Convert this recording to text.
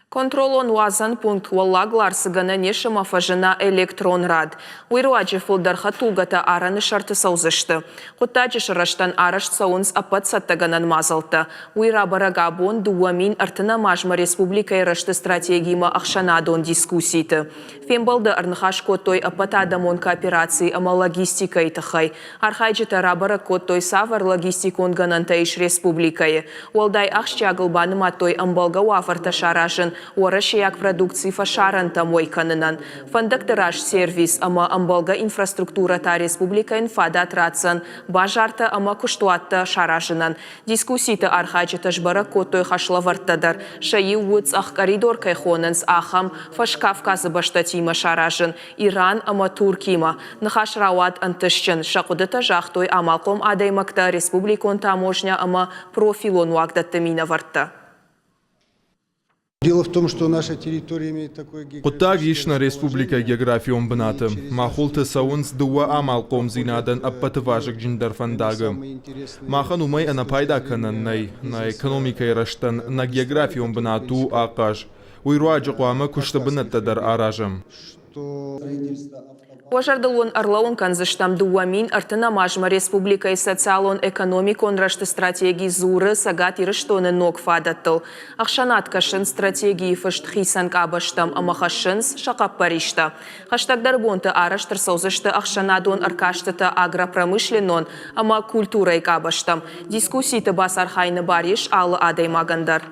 Контролон уазан пункт уаллаглар сыгана нешама фажына электрон рад. Уируаджи фулдарха тугата араны шарты саузышты. Хуттаджи шыраштан араш саунс апат саттаганан мазалты. Уира барагабон дуамин артына мажма республика ирашты стратегийма ахшанадон дискуссийты. Фембалды арнхаш коттой апатадамон кооперации ама логистика итахай. Архайджита рабара коттой савар логистикон ганантаиш республикае. Уалдай ахшчагылбаны маттой амбалга уафарта шаражын. Уарашияк продукции фашаран тамой канынан. Фандактыраш сервис ама амбалга инфраструктура та республика инфада трацан. Бажарта ама куштуатта шаражынан. Дискуссийта архайджита жбара коттой хашлавартадар. Шаи уц ах коридор кайхонанс ахам фашкавказы баштатима шаражын. Иран ама Туркима. Нахаш рават антышчын. Шакудыта жахтой амалком адаймакта республикон таможня ама профилон уагдаттамина варта. Дело в том, что наша территория имеет такой Кутагишна республика географиум бната. Махулты саунс дуа амалком зинадан аппатыважик джиндар фандага. Махан умай анапайда кананнай, на экономикой раштан, на географиум бнату акаш. Уйруаджи куама куштабынаттадар аражам. Уажардалон арлаун канзыштам дуамин артына мажма республика и социалон экономикон рашты стратегии зуры сагат ирыштоны ног фадаттыл. Ахшанат кашын стратегии фышт хисан кабаштам амахашынс шақап паришта. Хаштагдар бонты араштыр саузышты ахшанадон аркаштыта агропромышленон ама культурай кабаштам. Дискуссийты бас архайны бариш алы адай магандар.